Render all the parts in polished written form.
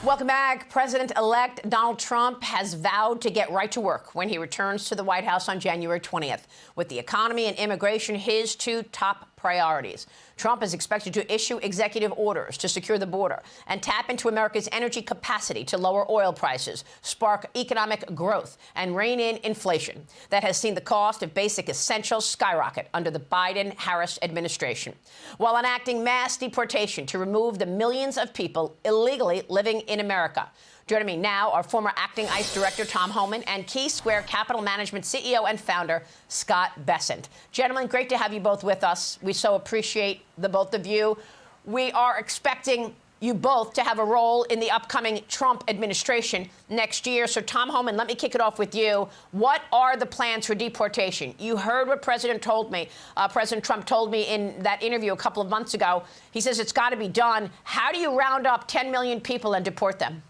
Welcome back. President-elect Donald Trump has vowed to get right to work when he returns to the White House on January 20th. With the economy and immigration his two top priorities. Trump is expected to issue executive orders to secure the border and tap into America's energy capacity to lower oil prices, spark economic growth, and rein in inflation that has seen the cost of basic essentials skyrocket under the Biden-Harris administration, while enacting mass deportation to remove the millions of people illegally living in America. Joining me now are former acting ICE Director Tom Homan and Key Square Capital Management CEO and founder Scott Bessent. Gentlemen, great to have you both with us. We so appreciate the both of you. We are expecting you both to have a role in the upcoming Trump administration next year. So, Tom Homan, let me kick it off with you. What are the plans for deportation? You heard what President Trump told me in that interview a couple of months ago. He says it's got to be done. How do you round up 10 million people and deport them?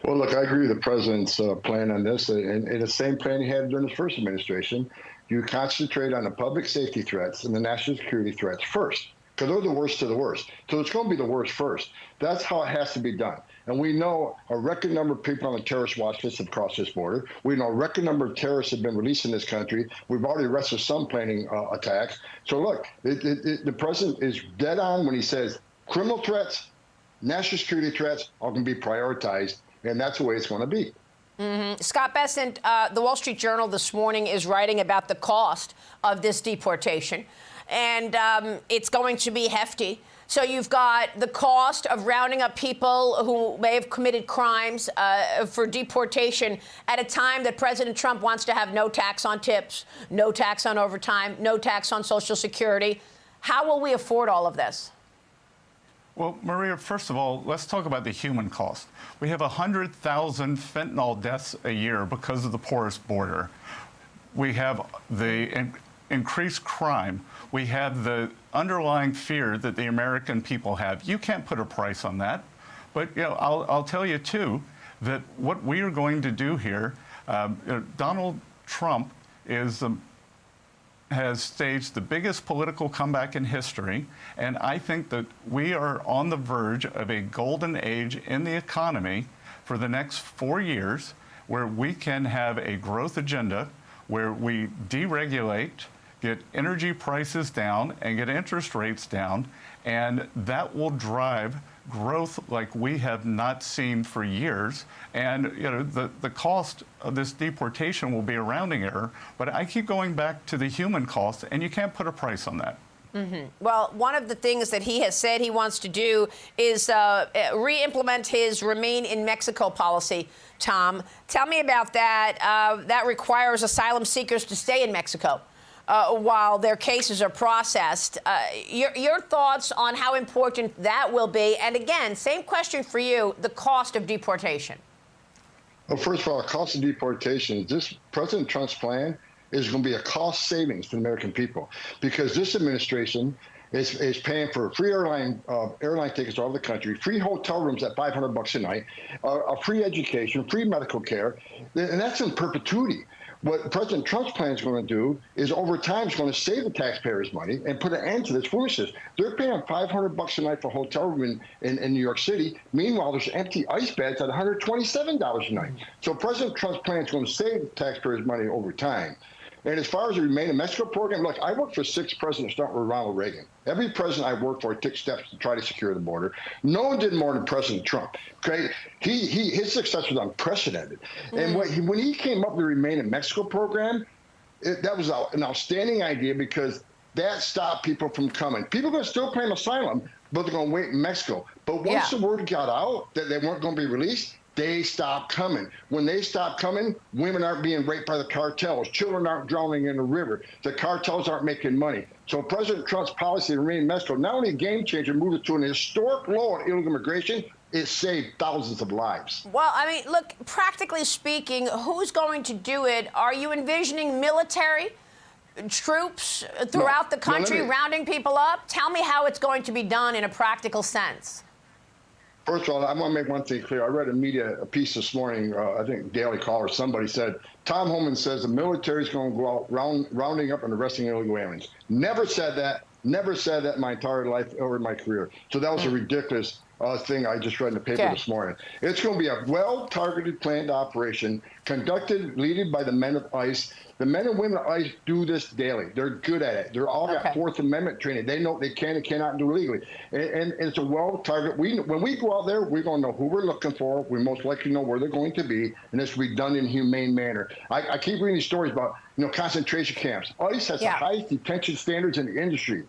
Well, look, I agree with the president's plan on this, and the same plan he had during his first administration. You concentrate on the public safety threats and the national security threats first, because they're the worst of the worst. So it's going to be the worst first. That's how it has to be done. And we know a record number of people on the terrorist watch list have crossed this border. We know a record number of terrorists have been released in this country. We've already arrested some planning attacks. So look, the president is dead on when he says criminal threats, national security threats are going to be prioritized. And that's the way it's going to be. Scott Bessent, the Wall Street Journal this morning is writing about the cost of this deportation, and it's going to be hefty. So you've got the cost of rounding up people who may have committed crimes for deportation at a time that President Trump wants to have no tax on tips, no tax on overtime, no tax on Social Security. How will we afford all of this? Well, Maria, first of all, let's talk about the human cost. We have 100,000 fentanyl deaths a year because of the porous border. We have the increased crime. We have the underlying fear that the American people have. You can't put a price on that. But I'll tell you, too, that what we are going to do here, Donald Trump has staged the biggest political comeback in history, and I think that we are on the verge of a golden age in the economy for the next 4 years, where we can have a growth agenda, where we deregulate, get energy prices down, and get interest rates down, and that will drive growth like we have not seen for years. And the cost of this deportation will be a rounding error, but I keep going back to the human cost, and you can't put a price on that. Well, one of the things that he has said he wants to do is re-implement his Remain in Mexico policy. Tom, tell me about that. That requires asylum seekers to stay in Mexico while their cases are processed. Your thoughts on how important that will be? And again, same question for you, the cost of deportation. Well, first of all, the cost of deportation, this President Trump's plan is going to be a cost savings to the American people, because this administration is paying for free airline tickets all over the country, free hotel rooms at $500 a night, a free education, free medical care, and that's in perpetuity. What President Trump's plan is going to do is, over time, is going to save the taxpayers money and put an end to this foolishness. They're paying $500 a night for a hotel room in New York City. Meanwhile, there's empty ICE beds at $127 a night. So President Trump's plan is going to save the taxpayers money over time. And as far as the Remain in Mexico program, look, I worked for 6 presidents, starting with Ronald Reagan. Every president I worked for took steps to try to secure the border. No one did more than President Trump. Okay, his success was unprecedented. And when he came up with the Remain in Mexico program, that was an outstanding idea, because that stopped people from coming. People are going to still claim asylum, but they're going to wait in Mexico. But once the word got out that they weren't going to be released, they stopped coming. When they stopped coming, women aren't being raped by the cartels. Children aren't drowning in the river. The cartels aren't making money. So President Trump's policy to Remain in Mexico, not only a game changer, moved it to an historic low on illegal immigration, it saved thousands of lives. Well, I mean, look, practically speaking, who's going to do it? Are you envisioning military troops throughout the country rounding people up? Tell me how it's going to be done in a practical sense. First of all, I want to make one thing clear. I read a piece this morning, I think Daily Caller, somebody said, Tom Homan says the military is going to go out rounding up and arresting illegal aliens. Never said that. Never said that in my entire life or in my career. So that was a ridiculous thing I just read in the paper this morning. It's going to be a well-targeted, planned operation conducted, led by the men of ICE. The men and women of ICE do this daily. They're good at it. They're all got Fourth Amendment training. They know they can and cannot do legally. And it's a well-targeted. When we go out there, we're going to know who we're looking for. We most likely know where they're going to be, and this will be done in a humane manner. I keep reading these stories about concentration camps. ICE has the highest detention standards in the industry.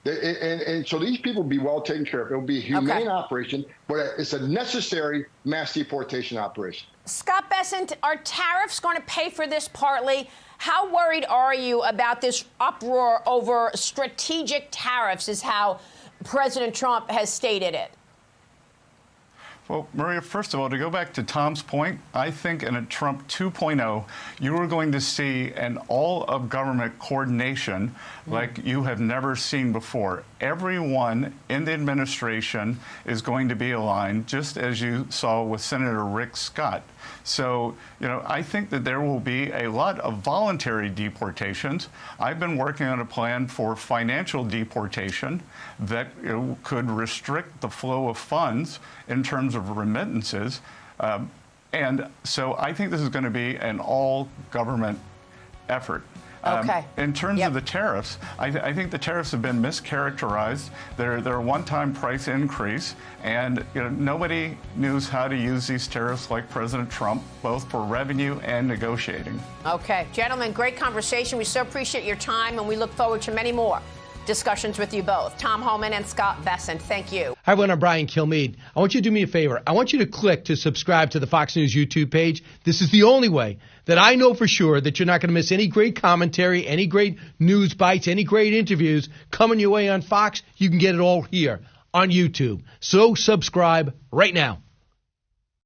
And so these people will be well taken care of. It will be a humane operation, but it's a necessary mass deportation operation. Scott Bessent, are tariffs going to pay for this partly? How worried are you about this uproar over strategic tariffs, is how President Trump has stated it? Well, Maria, first of all, to go back to Tom's point, I think in a Trump 2.0, you are going to see an all-of-government coordination like you have never seen before. Everyone in the administration is going to be aligned, just as you saw with Senator Rick Scott. So, I think that there will be a lot of voluntary deportations. I've been working on a plan for financial deportation that could restrict the flow of funds in terms of remittances. And so I think this is going to be an all-government effort. In terms of the tariffs, I think the tariffs have been mischaracterized. They're a one-time price increase, and nobody knows how to use these tariffs like President Trump, both for revenue and negotiating. Okay, gentlemen, great conversation. We so appreciate your time, and we look forward to many more discussions with you both. Tom Homan and Scott Bessent, thank you. Hi, everyone. I'm Brian Kilmeade. I want you to do me a favor. I want you to click to subscribe to the Fox News YouTube page. This is the only way that I know for sure that you're not going to miss any great commentary, any great news bites, any great interviews coming your way on Fox. You can get it all here on YouTube. So subscribe right now.